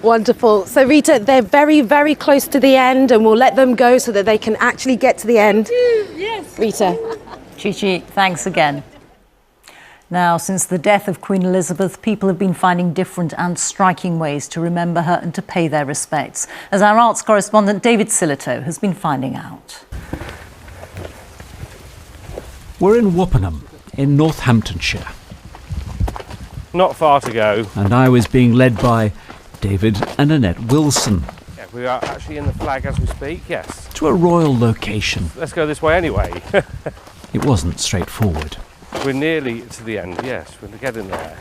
Speaker 1: Wonderful. So Rita, they're very, very close to the end, and we'll let them go so that they can actually get to the end.
Speaker 24: Yes.
Speaker 1: Rita.
Speaker 2: Chichi, thanks again. Now, since the death of Queen Elizabeth, people have been finding different and striking ways to remember her and to pay their respects, as our arts correspondent David Silito has been finding out.
Speaker 8: We're in Woppenham, in Northamptonshire.
Speaker 25: Not far to go.
Speaker 8: And I was being led by David and Annette Wilson.
Speaker 25: Yeah, we are actually in the flag as we speak, yes.
Speaker 8: To a royal location.
Speaker 25: Let's go this way anyway.
Speaker 8: It wasn't straightforward.
Speaker 25: We're nearly to the end, yes. We're getting there.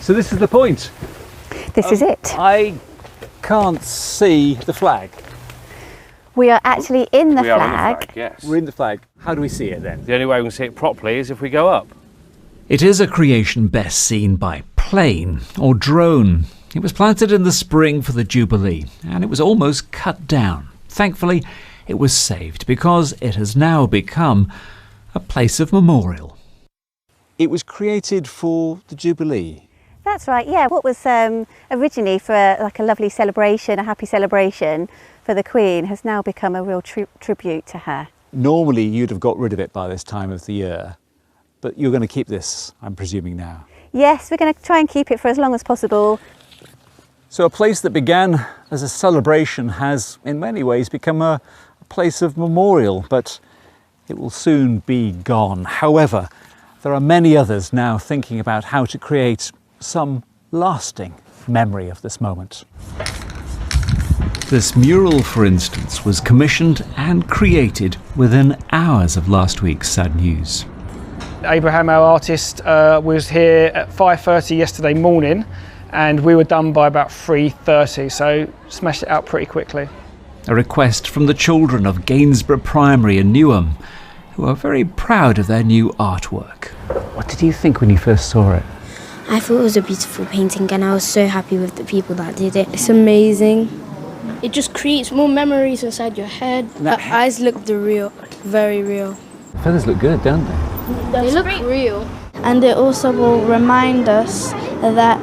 Speaker 13: So this is the point.
Speaker 26: This is it.
Speaker 13: I can't see the flag.
Speaker 26: We are actually in the
Speaker 25: we
Speaker 26: flag.
Speaker 25: Are in the flag, yes.
Speaker 13: We're in the flag. How do we see it then?
Speaker 25: The only way we can see it properly is if we go up.
Speaker 8: It is a creation best seen by plane or drone. It was planted in the spring for the Jubilee, and it was almost cut down. Thankfully, it was saved because it has now become a place of memorial.
Speaker 13: It was created for the Jubilee.
Speaker 26: That's right, yeah. What was originally for a lovely celebration, a happy celebration for the Queen, has now become a real tribute to her.
Speaker 13: Normally you'd have got rid of it by this time of the year, but you're going to keep this, I'm presuming, now.
Speaker 26: Yes, we're going to try and keep it for as long as possible.
Speaker 13: So a place that began as a celebration has in many ways become a place of memorial, but it will soon be gone. However, there are many others now thinking about how to create some
Speaker 4: lasting memory of this moment.
Speaker 8: This mural, for instance, was commissioned and created within hours of last week's sad news.
Speaker 5: Abraham, our artist, was here at 5:30 yesterday morning, and we were done by about 3:30, so smashed it out pretty quickly.
Speaker 8: A request from the children of Gainsborough Primary in Newham, who are very proud of their new artwork.
Speaker 4: What did you think when you first saw it?
Speaker 6: I thought it was a beautiful painting, and I was so happy with the people that did it. It's amazing. It just creates more memories inside your head. Her eyes look very real.
Speaker 4: The feathers look good, don't they?
Speaker 6: They look real. And it also will remind us that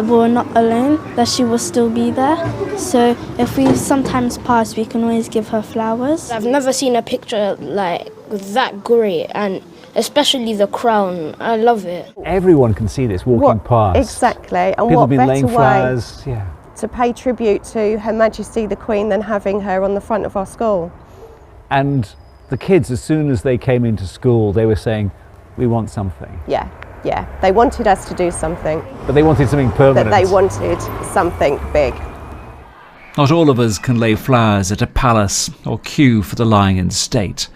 Speaker 6: we're not alone, that she will still be there. So if we sometimes pass, we can always give her flowers. I've never seen a picture like that great, and especially the crown. I love it.
Speaker 4: Everyone can see this walking past.
Speaker 18: Exactly. And
Speaker 4: People
Speaker 18: what
Speaker 4: have been
Speaker 18: better
Speaker 4: laying
Speaker 18: way
Speaker 4: flowers. Yeah.
Speaker 18: to pay tribute to Her Majesty the Queen than having her on the front of our school.
Speaker 4: And the kids, as soon as they came into school, they were saying, we want something.
Speaker 18: Yeah. They wanted us to do something.
Speaker 4: But they wanted something permanent.
Speaker 18: But they wanted something big.
Speaker 8: Not all of us can lay flowers at a palace or queue for the lying in state,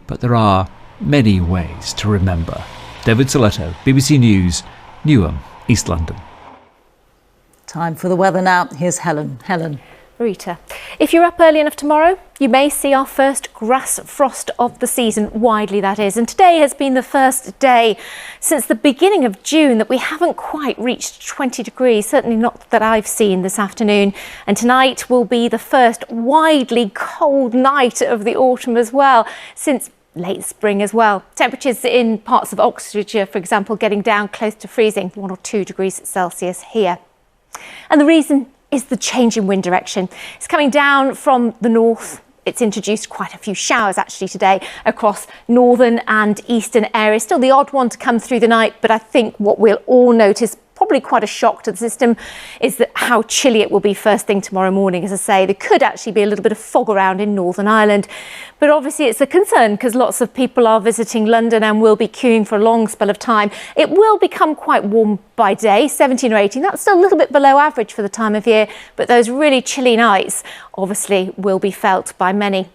Speaker 8: but there are many ways to remember. David Soletto, BBC News, Newham, East London.
Speaker 2: Time for the weather now. Here's Helen. Helen.
Speaker 9: Rita, if you're up early enough tomorrow, you may see our first grass frost of the season, widely that is. And today has been the first day since the beginning of June that we haven't quite reached 20 degrees, certainly not that I've seen this afternoon. And tonight will be the first widely cold night of the autumn as well, since late spring as well. Temperatures in parts of Oxfordshire, for example, getting down close to freezing, 1 or 2 degrees Celsius here. And the reason is the change in wind direction. It's coming down from the north. It's introduced quite a few showers actually today across northern and eastern areas. Still the odd one to come through the night, but I think what we'll all notice, probably quite a shock to the system, is that how chilly it will be first thing tomorrow morning. As I say, there could actually be a little bit of fog around in Northern Ireland, but obviously it's a concern because lots of people are visiting London and will be queuing for a long spell of time. It will become quite warm by day, 17 or 18. That's still a little bit below average for the time of year, but those really chilly nights obviously will be felt by many.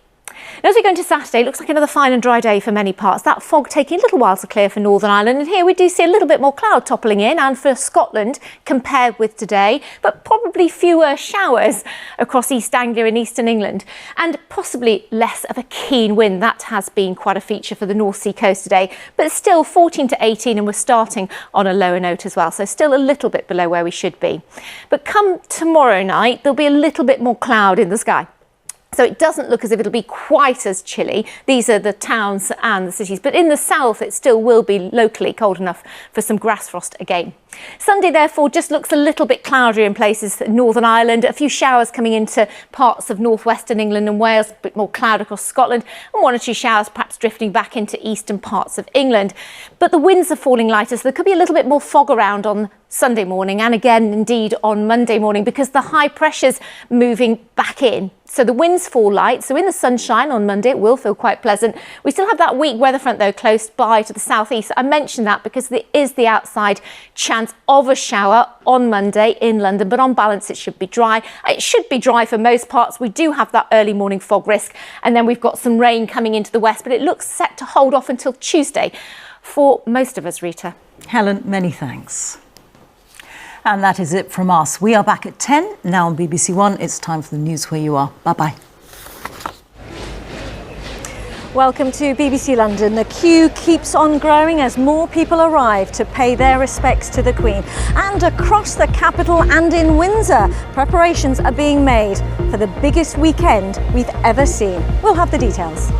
Speaker 9: Now, as we go into Saturday, it looks like another fine and dry day for many parts. That fog taking a little while to clear for Northern Ireland, and here we do see a little bit more cloud toppling in, and for Scotland compared with today, but probably fewer showers across East Anglia and Eastern England, and possibly less of a keen wind. That has been quite a feature for the North Sea coast today, but still 14 to 18, and we're starting on a lower note as well, so still a little bit below where we should be. But come tomorrow night, there'll be a little bit more cloud in the sky. So it doesn't look as if it'll be quite as chilly. These are the towns and the cities, but in the south it still will be locally cold enough for some grass frost again. Sunday, therefore, just looks a little bit cloudier in places in Northern Ireland, a few showers coming into parts of northwestern England and Wales, a bit more cloud across Scotland, and 1 or 2 showers perhaps drifting back into eastern parts of England. But the winds are falling lighter, so there could be a little bit more fog around on Sunday morning and again indeed on Monday morning because the high pressure's moving back in. So the winds fall light, so in the sunshine on Monday it will feel quite pleasant. We still have that weak weather front though close by to the southeast. I mentioned that because there is the outside chance of a shower on Monday in London, but on balance it should be dry. It should be dry for most parts. We do have that early morning fog risk, and then we've got some rain coming into the west, but it looks set to hold off until Tuesday for most of us, Rita.
Speaker 2: Helen, many thanks. And that is it from us. We are back at 10 now on BBC One. It's time for the news where you are. Bye-bye.
Speaker 9: Welcome to BBC London. The queue keeps on growing as more people arrive to pay their respects to the Queen. And across the capital and in Windsor, preparations are being made for the biggest weekend we've ever seen. We'll have the details.